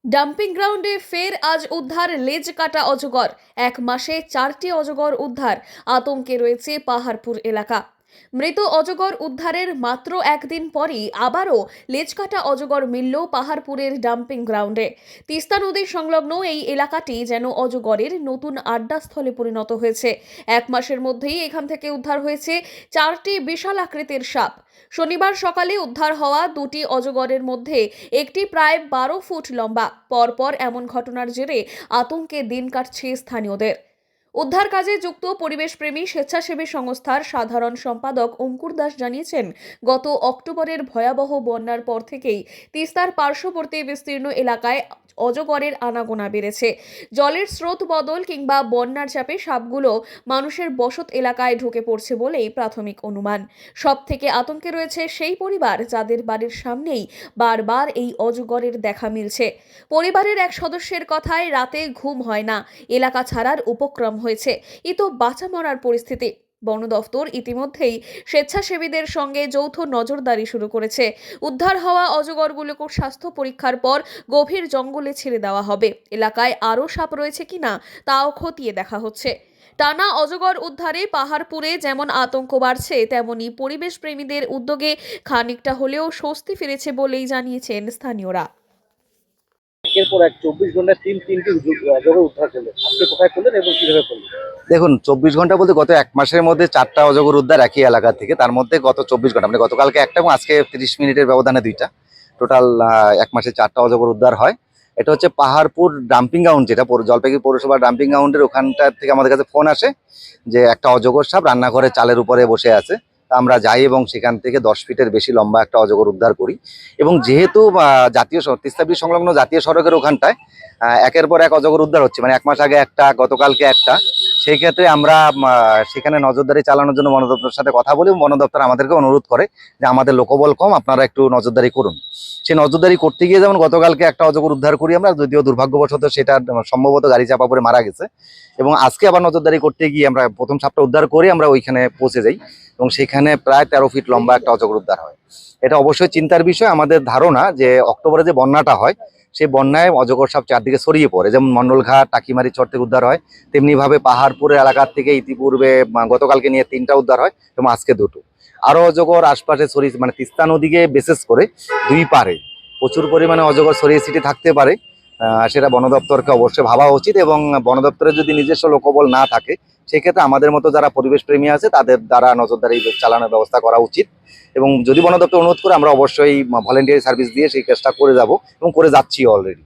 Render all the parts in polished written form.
Dumping গ্রাউন্ডে ফের আজ উদ্ধার লেজ কাটা অজগর। এক মাসে 4টি অজগর উদ্ধার। আতঙ্কে রয়েছে পাহাড়পুর এলাকা। মৃত অজগর উদ্ধারের মাত্র একদিন পরই আবারও লেজ কাটা অজগর মিলল পাহাড়পুরের ডাম্পিং গ্রাউন্ডে। তিস্তা নদী সংলগ্ন এই এলাকাটি যেন অজগরের নতুন আড্ডাস্থলে পরিণত হয়েছে। এক মাসের মধ্যেই এখান থেকে উদ্ধার হয়েছে 4টি বিশাল আকৃতির সাপ। শনিবার সকালে উদ্ধার হওয়া 2টি অজগরের মধ্যে একটি প্রায় 12 ফুট লম্বা। পরপর এমন ঘটনার জেরে আতঙ্কে দিন কাটছে স্থানীয়দের। উদ্ধার কাজে যুক্ত পরিবেশপ্রেমী স্বেচ্ছাসেবী সংস্থার সাধারণ সম্পাদক অঙ্কুর দাস জানিয়েছেন, গত অক্টোবরের ভয়াবহ বন্যার পর থেকেই তিস্তার পার্শ্ববর্তী বিস্তীর্ণ এলাকায় অজগরের আনাগোনা বেড়েছে। জলের স্রোত বদল কিংবা বন্যার চাপে সাপগুলো মানুষের বসত এলাকায় ঢুকে পড়ছে বলেই প্রাথমিক অনুমান। সব থেকে আতঙ্কে রয়েছে সেই পরিবার যাদের বাড়ির সামনেই বারবার এই অজগরের দেখা মিলছে। পরিবারের এক সদস্যের কথায় রাতে ঘুম হয় না, এলাকা ছাড়ার উপক্রম হয়েছে। এ তো বাঁচা মরার পরিস্থিতি। বন দফতর ইতিমধ্যেই স্বেচ্ছাসেবীদের সঙ্গে যৌথ নজরদারি শুরু করেছে। উদ্ধার হওয়া অজগরগুলোকে স্বাস্থ্য পরীক্ষার পর গভীর জঙ্গলে ছেড়ে দেওয়া হবে। এলাকায় আরও সাপ রয়েছে কিনা তাও খতিয়ে দেখা হচ্ছে। টানা অজগর উদ্ধারে পাহাড়পুরে যেমন আতঙ্ক বাড়ছে, তেমনি পরিবেশ প্রেমীদের উদ্যোগে খানিকটা হলেও স্বস্তি ফিরেছে বলেই জানিয়েছেন স্থানীয়রা। একের পর এক 24 ঘন্টায় তিনটি অজগর উদ্ধার করলেন। আজকে কোথায় করলেন এবং কিভাবে করলেন? দেখুন, 24 ঘন্টা বলতে গত এক মাসের মধ্যে 4টা অজগর উদ্ধার একই এলাকা থেকে। তার মধ্যে গত 24 ঘন্টা মানে গতকালকে একটা এবং আজকে 30 মিনিটের ব্যবধানে 2টা। টোটাল এক মাসে 4টা অজগর উদ্ধার হয়। এটা হচ্ছে পাহাড়পুর ডাম্পিং গ্রাউন্ড, যেটা জলপাইগুড়ি পৌরসভা ডাম্পিং গ্রাউন্ডের ওখানটা থেকে আমাদের কাছে ফোন আসে যে একটা অজগর সাপ রান্নাঘরে চালের উপরে বসে আছে। তা আমরা যাই এবং সেখান থেকে 10 ফিটের বেশি লম্বা একটা অজগর উদ্ধার করি। এবং যেহেতু তিস্তা ব্রিজ সংলগ্ন জাতীয় সড়কের ওখানটায় একের পর এক অজগর উদ্ধার হচ্ছে, মানে এক মাস আগে একটা, গতকালকে একটা, সেই ক্ষেত্রে আমরা সেখানে নজরদারি চালানোর জন্য বন দপ্তরের সাথে কথা বলি এবং বন দপ্তর আমাদেরকে অনুরোধ করে যে আমাদের লোকবল কম, আপনারা একটু নজরদারি করুন। সেই নজরদারি করতে গিয়ে যেমন গতকালকে একটা অজগর উদ্ধার করি আমরা, যদিও দুর্ভাগ্যবশত সেটা সম্ভবত গাড়ি চাপা পড়ে মারা গেছে। এবং আজকে আবার নজরদারি করতে গিয়ে আমরা প্রথম সাপটা উদ্ধার করে আমরা ওইখানে পৌঁছে যাই এবং সেখানে প্রায় 13 ফিট লম্বা একটা অজগর উদ্ধার হয়। এটা অবশ্যই চিন্তার বিষয়। আমাদের ধারণা যে অক্টোবরে যে বন্যাটা হয়, সেই বন্যায় অজগর সাপ চারদিকে ছড়িয়ে পড়ে, যেমন মন্ডলঘাট, টাকিমারি চর থেকে উদ্ধার হয়, তেমনি ভাবে পাহাড়পুরের এলাকার থেকে ইতিপূর্বে গতকালকে নিয়ে 3টা উদ্ধার হয় এবং আজকে 2টো। আরো অজগর আশপাশে ছড়িয়ে, মানে তিস্তা নদীকে বিশেষ করে 2 পারে প্রচুর পরিমাণে অজগর ছড়িয়ে ছিটিয়ে থাকতে পারে। সেটা বন দপ্তরকে অবশ্যই ভাবা উচিত এবং বন দপ্তরের যদি নিজস্ব লোকবল না থাকে, সেক্ষেত্রে আমাদের মতো যারা পরিবেশ প্রেমী আছে তাদের দ্বারা নজরদারি চালানোর ব্যবস্থা করা উচিত। এবং যদি বন দপ্তর অনুরোধ করে, আমরা অবশ্যই ভলেন্টিয়ারি সার্ভিস দিয়ে সেই কাজটা করে যাব এবং করে যাচ্ছি অলরেডি।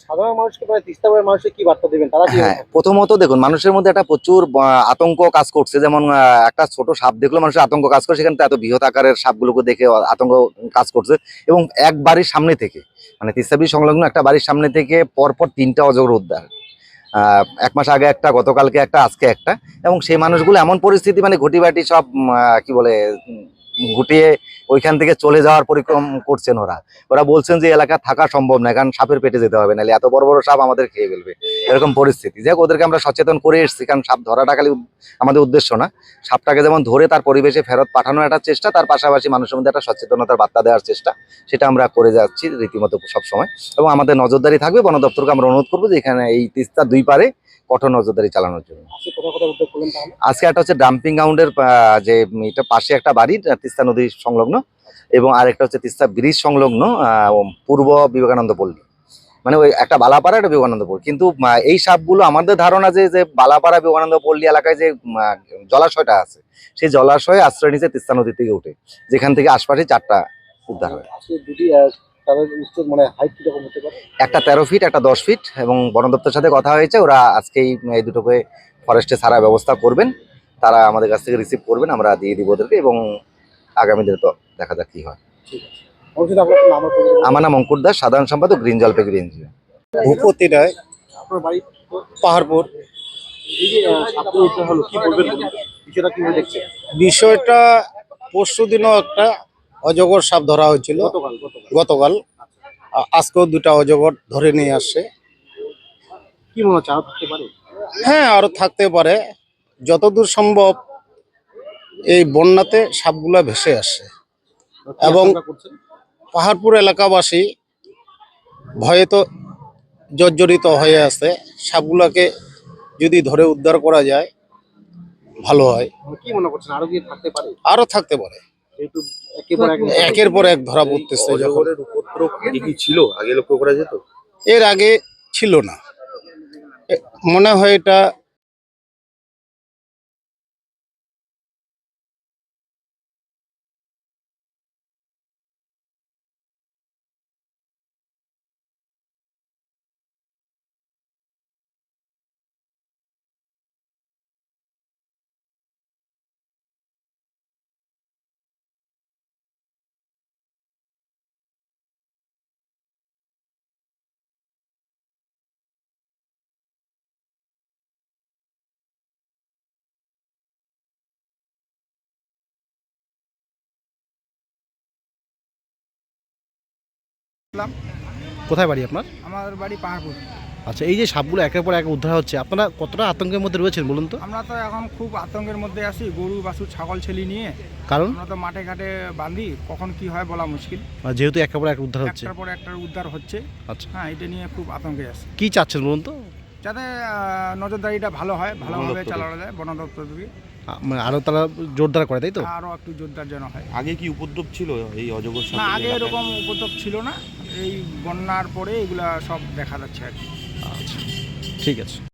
সাধারণ মানুষকে তিস্তা পাড়ের মানুষকে কি বার্তা দেবেন তারা? হ্যাঁ, প্রথমত দেখুন, মানুষের মধ্যে একটা প্রচুর আতঙ্ক কাজ করছে। যেমন একটা ছোট সাপ দেখলো মানুষের আতঙ্ক কাজ করে, সেখানে এত বৃহৎ আকারের সাপগুলোকে দেখে আতঙ্ক কাজ করছে। এবং এক বাড়ির সামনে থেকে, মানে তিস্তা ব্রিজ সংলগ্ন একটা বাড়ির সামনে থেকে পরপর 3টা অজগর উদ্ধার। এক মাস আগে একটা, গতকালকে একটা, আজকে একটা। এবং সেই মানুষগুলো এমন পরিস্থিতি, মানে ঘটিবাটি সব কি বলে গুটিয়ে ওইখান থেকে চলে যাওয়ার পরিক্রম করছেন। ওরা ওরা বলছেন যে এলাকা থাকা সম্ভব না, কারণ সাপের পেটে যেতে হবে, নাহলে এত বড় বড় সাপ আমাদের খেয়ে ফেলবে, এরকম পরিস্থিতি। যাই হোক, ওদেরকে আমরা সচেতন করে এসেছি, কারণ সাপ ধরাটা খালি আমাদের উদ্দেশ্য না, সাপটাকে যেমন ধরে তার পরিবেশে ফেরত পাঠানোর একটা চেষ্টা, তার পাশাপাশি মানুষের মধ্যে একটা সচেতনতার বার্তা দেওয়ার চেষ্টা, সেটা আমরা করে যাচ্ছি রীতিমতো সবসময়। এবং আমাদের নজরদারি থাকবে। বন দপ্তরকে আমরা অনুরোধ করবো যে এখানে এই তিস্তার 2 পারে কঠোর নজরদারি চালানোর জন্য। আজকে একটা হচ্ছে ডাম্পিং গ্রাউন্ডের যে এটা পাশে একটা বাড়ি তিস্তা নদী সংলগ্ন, এবং আরেকটা হচ্ছে তিস্তা ব্রিজ সংলগ্ন পূর্ব বিবেকানন্দ পল্লী, মানে ওই একটা বালাপাড়া, একটা বিবেকানন্দ পল্লী। কিন্তু এই সাপগুলো আমাদের ধারণা যে বালাপাড়া বিবেকানন্দ পল্লী এলাকায় যে জলাশয়টা আছে, সেই জলাশয়ে আশ্রয় নিচে তিস্তা নদী থেকে উঠে, যেখান থেকে আশপাশে 4টা উদ্ধার হয়। একটা 13 ফিট, একটা 10 ফিট। এবং বন দপ্তরের সাথে কথা হয়েছে, ওরা আজকেই এই দুটোকে ফরেস্টে ছাড়ার ব্যবস্থা করবেন। তারা আমাদের কাছ থেকে রিসিভ করবেন, আমরা দিয়ে দিব ওদেরকে। এবং আগামী দিনে তো দেখা যাক কি হয়। আমার নাম অঙ্কুর দাস, সাধারণ সম্পাদক, গ্রিন জলপাইগুড়ি এনজিও। ভূপতি রায়, আপনার বাড়ি পাহাড়পুর। এই যে সাপগুলো উদ্ধার হলো, কি বলবেন বলুন? বিষয়টা কিভাবে দেখছেন? বিষয়টা পরশু দিনও একটা অজগর সাপ ধরা হয়েছিল, গতকাল। আজকেও 2টা অজগর ধরে নিয়ে আসছে। কি মনে হচ্ছে আরো থাকতে পারে? হ্যাঁ, আরো থাকতে পারে। যতদূর সম্ভব এই বন্যাতে সাপগুলা ভেসে আসছে এবং পাহাড়পুর এলাকাবাসী ভয়ে তো জর্জরিত হয়ে আছে, সাপগুলোকে যদি ধরে উদ্ধার করা যায় ভালো হয়। কি মনে করছেন আরো কি থাকতে পারে? আরো থাকতে পারে, যেহেতু একের পর এক ধরা পড়তেছে যখন। অজগরের উপদ্রব আগে কি ছিল, আগে লক্ষ্য করা যেত? এর আগে ছিল না, মনে হয় এটা কোথায় বাড়ি আপনার? আমার বাড়ি পাহাড়পুর। আচ্ছা, এই যে সাপগুলো একের পর এক উদ্ধার হচ্ছে, আপনারা কতটা আতঙ্কের মধ্যে রয়েছেন বলুন তো? আমরা তো এখন খুব আতঙ্কের মধ্যে আছি, গরু বাছুর ছাগল ছেলি নিয়ে। কারণ আমরা তো মাঠে ঘাটে বাঁধি, কখন কি হয় বলা মুশকিল। যেহেতু একের পর এক উদ্ধার হচ্ছে। একটার পর একটা উদ্ধার হচ্ছে। আচ্ছা, হ্যাঁ, এটা নিয়ে খুব আতঙ্কে আছে। কি চাচ্ছেন বলুন তো? যাতে নজরদারিটা ভালো হয়, ভালোভাবে দপ্তর চালানো যায়, বন দপ্তর থেকে মানে আরো তারা জোরদার করে, তাই তো? আরও একটু জোরদার যেন হয়। আগে কি উপদ্রব ছিল এই অজগর না, সাপের আগে এলাকায়? এরকম উপদ্রব ছিল না, এই বন্যার পরে এগুলা সব দেখা যাচ্ছে আর কি। আচ্ছা, ঠিক আছে।